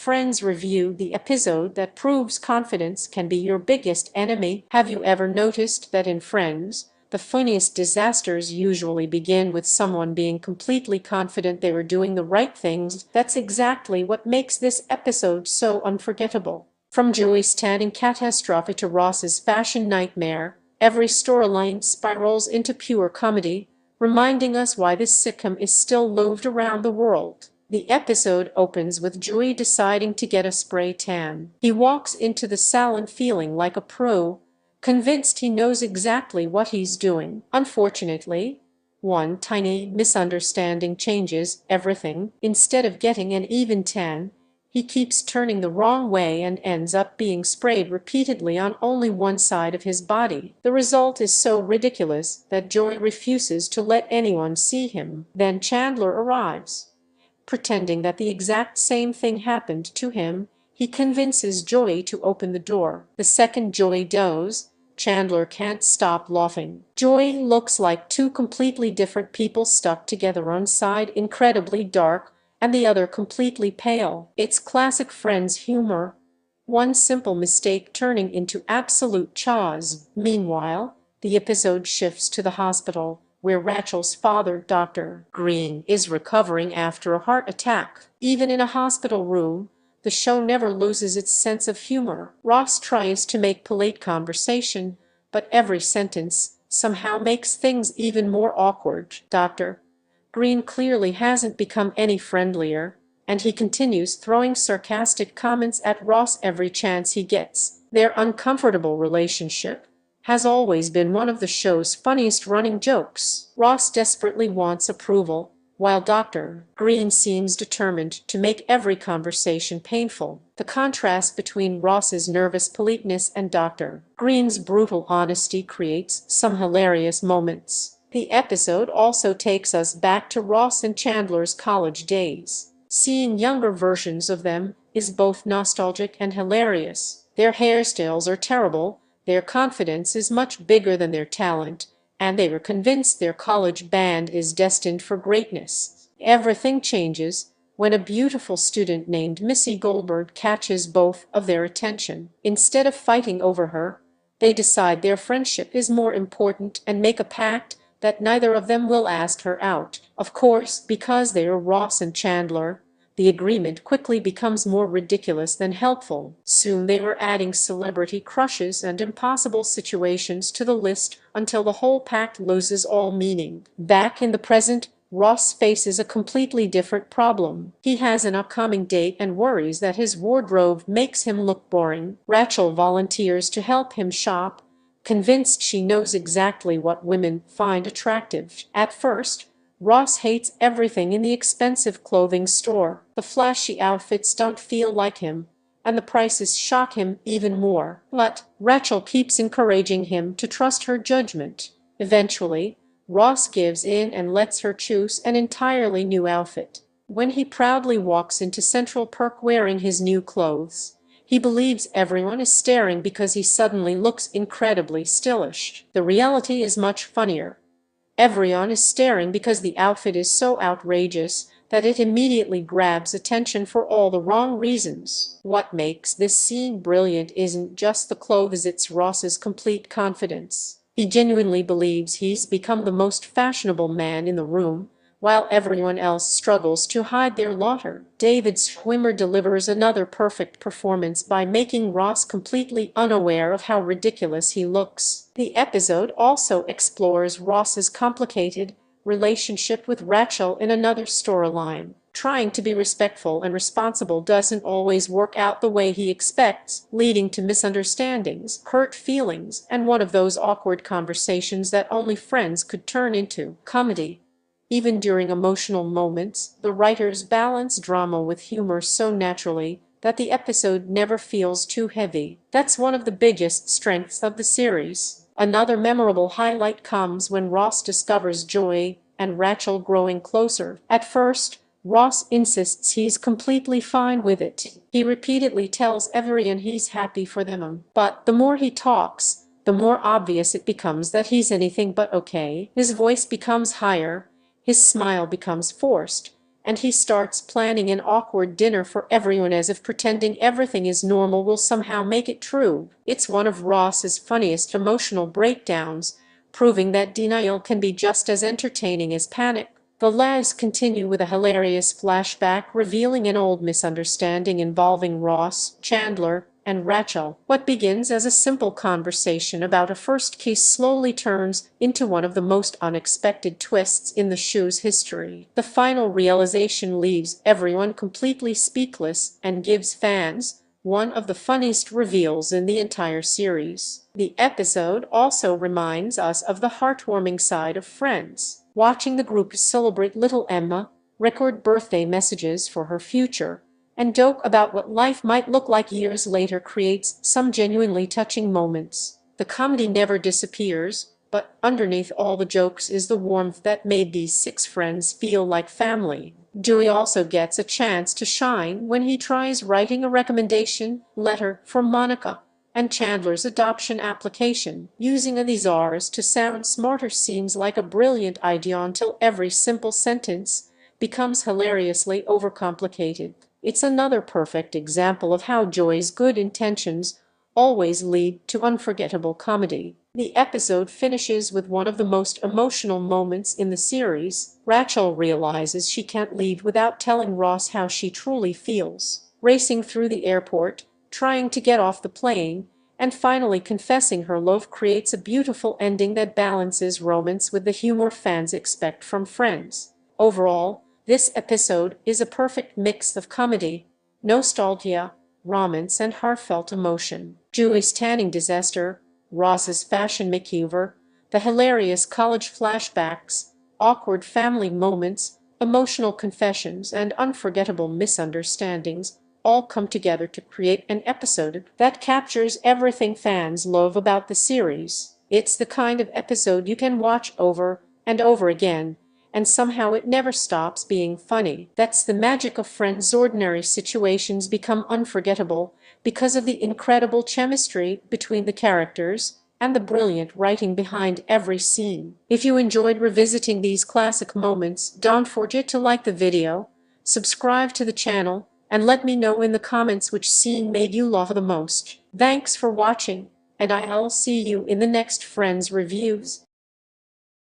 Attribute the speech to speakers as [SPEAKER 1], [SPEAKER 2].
[SPEAKER 1] Friends review the episode that proves confidence can be your biggest enemy. Have you ever noticed that in Friends, the funniest disasters usually begin with someone being completely confident they were doing the right things? That's exactly what makes this episode so unforgettable. From Joey's standing catastrophe to Ross's fashion nightmare, every storyline spirals into pure comedy, reminding us why this sitcom is still loved around the world. The episode opens with Joey deciding to get a spray tan. He walks into the salon feeling like a pro, convinced he knows exactly what he's doing. Unfortunately, one tiny misunderstanding changes everything. Instead of getting an even tan, he keeps turning the wrong way and ends up being sprayed repeatedly on only one side of his body. The result is so ridiculous that Joey refuses to let anyone see him. Then Chandler arrives. Pretending that the exact same thing happened to him, he convinces Joey to open the door. The second Joey does, Chandler can't stop laughing. Joey looks like two completely different people stuck together, one side incredibly dark and the other completely pale. It's classic Friends humor, one simple mistake turning into absolute chaos. Meanwhile, the episode shifts to the hospital, where Rachel's father, Dr. Green, is recovering after a heart attack. Even in a hospital room, the show never loses its sense of humor. Ross tries to make polite conversation, but every sentence somehow makes things even more awkward. Dr. Green clearly hasn't become any friendlier, and he continues throwing sarcastic comments at Ross every chance he gets. Their uncomfortable relationship has always been one of the show's funniest running jokes. Ross desperately wants approval, while Dr. Green seems determined to make every conversation painful. The contrast between Ross's nervous politeness and Dr. Green's brutal honesty creates some hilarious moments. The episode also takes us back to Ross and Chandler's college days. Seeing younger versions of them is both nostalgic and hilarious. Their hairstyles are terrible, their confidence is much bigger than their talent, and they were convinced their college band is destined for greatness. Everything changes when a beautiful student named Missy Goldberg catches both of their attention. Instead of fighting over her, they decide their friendship is more important and make a pact that neither of them will ask her out. Of course, because they are Ross and Chandler, the agreement quickly becomes more ridiculous than helpful. Soon they were adding celebrity crushes and impossible situations to the list until the whole pact loses all meaning. Back in the present, Ross faces a completely different problem. He has an upcoming date and worries that his wardrobe makes him look boring. Rachel volunteers to help him shop, convinced she knows exactly what women find attractive. At first, Ross hates everything in the expensive clothing store. The flashy outfits don't feel like him, and the prices shock him even more. But Rachel keeps encouraging him to trust her judgment. Eventually, Ross gives in and lets her choose an entirely new outfit. When he proudly walks into Central Perk wearing his new clothes, he believes everyone is staring because he suddenly looks incredibly stylish. The reality is much funnier. Everyone is staring because the outfit is so outrageous that it immediately grabs attention for all the wrong reasons. What makes this scene brilliant isn't just the clothes, it's Ross's complete confidence. He genuinely believes he's become the most fashionable man in the room, while everyone else struggles to hide their laughter. David Schwimmer delivers another perfect performance by making Ross completely unaware of how ridiculous he looks. The episode also explores Ross's complicated relationship with Rachel in another storyline. Trying to be respectful and responsible doesn't always work out the way he expects, leading to misunderstandings, hurt feelings, and one of those awkward conversations that only Friends could turn into comedy. Even during emotional moments, the writers balance drama with humor so naturally that the episode never feels too heavy. That's one of the biggest strengths of the series. Another memorable highlight comes when Ross discovers Joey and Rachel growing closer. At first, Ross insists he's completely fine with it. He repeatedly tells everyone he's happy for them. But the more he talks, the more obvious it becomes that he's anything but okay. His voice becomes higher, his smile becomes forced, and he starts planning an awkward dinner for everyone as if pretending everything is normal will somehow make it true. It's one of Ross's funniest emotional breakdowns, proving that denial can be just as entertaining as panic. The laughs continue with a hilarious flashback revealing an old misunderstanding involving Ross, Chandler, and Rachel. What begins as a simple conversation about a first kiss slowly turns into one of the most unexpected twists in the show's history. The final realization leaves everyone completely speechless and gives fans one of the funniest reveals in the entire series. The episode also reminds us of the heartwarming side of Friends. Watching the group celebrate little Emma, record birthday messages for her future, and joke about what life might look like years later creates some genuinely touching moments. The comedy never disappears, but underneath all the jokes is the warmth that made these six friends feel like family. Dewey also gets a chance to shine when he tries writing a recommendation letter for Monica and Chandler's adoption application. Using these R's to sound smarter seems like a brilliant idea until every simple sentence becomes hilariously overcomplicated. It's another perfect example of how Joy's good intentions always lead to unforgettable comedy. The episode finishes with one of the most emotional moments in the series. Rachel realizes she can't leave without telling Ross how she truly feels. Racing through the airport, trying to get off the plane, and finally confessing her love creates a beautiful ending that balances romance with the humor fans expect from Friends. Overall, this episode is a perfect mix of comedy, nostalgia, romance, and heartfelt emotion. Julie's tanning disaster, Ross's fashion makeover, the hilarious college flashbacks, awkward family moments, emotional confessions, and unforgettable misunderstandings all come together to create an episode that captures everything fans love about the series. It's the kind of episode you can watch over and over again, and somehow it never stops being funny. That's the magic of Friends. Ordinary situations become unforgettable because of the incredible chemistry between the characters and the brilliant writing behind every scene. If you enjoyed revisiting these classic moments, don't forget to like the video, subscribe to the channel, and let me know in the comments which scene made you laugh the most. Thanks for watching, and I'll see you in the next Friends reviews.